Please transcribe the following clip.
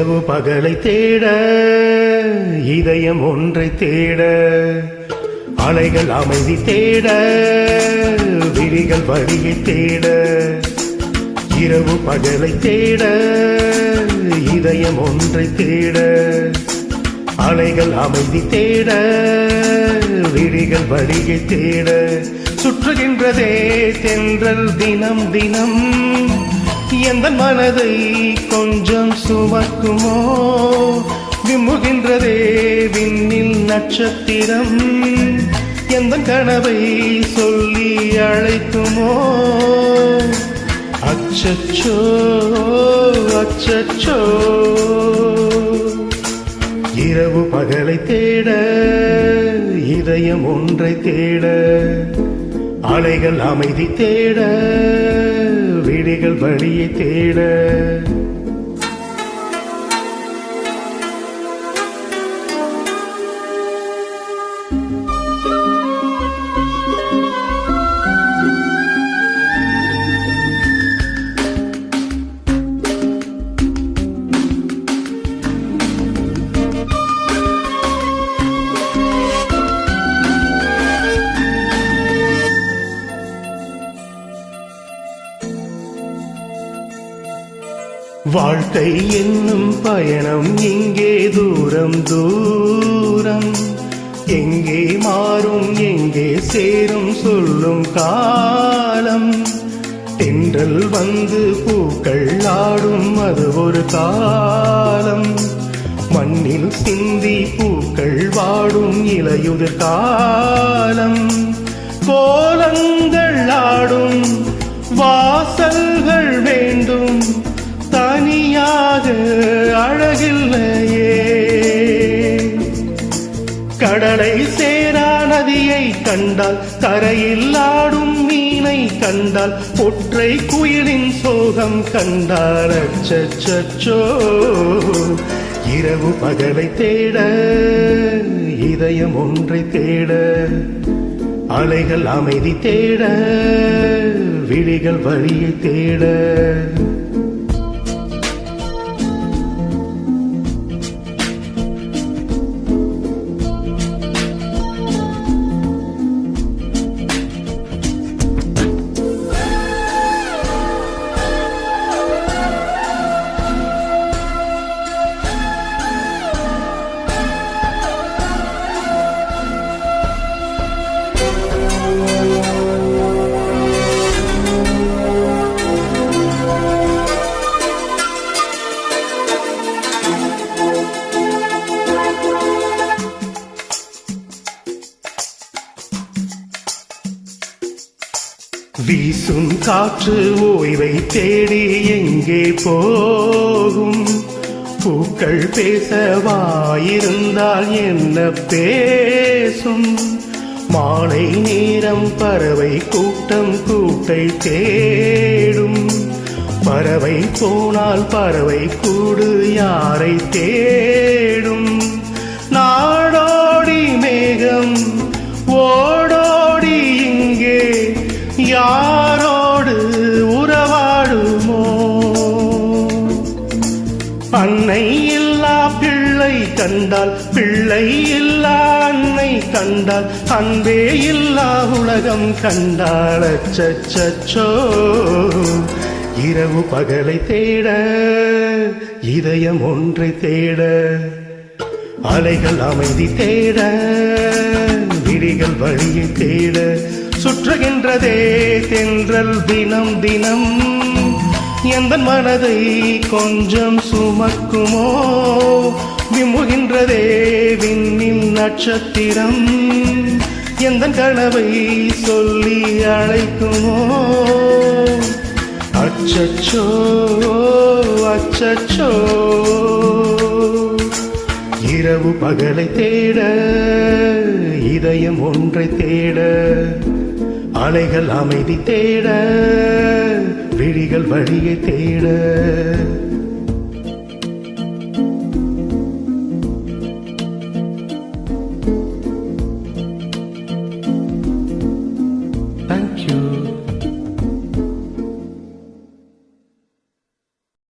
இரவு பகலை தேட இதயம் ஒன்றை தேட அலைகள் அமைதி தேட விழிகள் வழியை தேட இரவு பகலை தேட இதயம் ஒன்றை தேட அலைகள் அமைதி தேட விழிகள் வழியை தேட சுற்றுகின்றதே தென்றல் தினம் தினம் எந்த மனதை கொஞ்சம் சுமக்குமோ விம்முகின்றதே விண்ணில் நட்சத்திரம் எந்த கனவை சொல்லி அழைக்குமோ அச்சச்சோ அச்சச்சோ இரவு பகலை தேட இதயம் ஒன்றை தேட அலைகள் அமைதி தேட விழிகள் வழியை தேட வாழ்க்கை என்னும் பயணம் எங்கே தூரம் தூரம் எங்கே மாறும் எங்கே சேரும் சொல்லும் காலம் தென்றல் வந்து பூக்கள் ஆடும் அது ஒரு காலம் மண்ணில் சிந்தி பூக்கள் வாடும் இலையுதிர் காலம் கோலங்கள் ஆடும் வாசல்கள் வேண்டும் தனியாக அழகில்லையே கடலை சேரா நதியை கண்டால் கரையில் ஆடும் மீனை கண்டால் ஒற்றை குயிலின் சோகம் கண்டால் அச்சச்சோ இரவு பகலை தேட இதயம் ஒன்றை தேட அலைகள் அமைதி தேட விழிகள் வழியை தேட வீசும் காற்று ஓய்வை தேடி எங்கே போகும் பூக்கள் பேசவாயிருந்தால் என்ன பேசும் மாலை நேரம் பறவை கூட்டம் கூட்டை தேடும் பறவை போனால் பறவை கூடு யாரை தேடும் நாடோடி மேகம் ஓடோடி இங்கே யாரோடு உறவாடுமோ அன்னை இல்லா பிள்ளை கண்டால் பிள்ளை இல்லா அன்னை கண்டால் அன்பே இல்லா உலகம் கண்டால் அச்சச்சோ இரவு பகலை தேட இதயம் ஒன்றை தேட அலைகள் அமைதி தேட விழிகள் வழியை தேட சுற்றுகின்றதே தென்றல் தினம் தினம் எந்த மனதை கொஞ்சம் சுமக்குமோ விம்முகின்றதே விண்ணில் நட்சத்திரம் எந்த கனவை சொல்லி அழைக்குமோ அச்சச்சோ அச்சச்சோ இரவு பகலை தேட இதயம் ஒன்றை தேட அலைகள் அமைதி தேட விழிகள் வழியை தேட Thank you.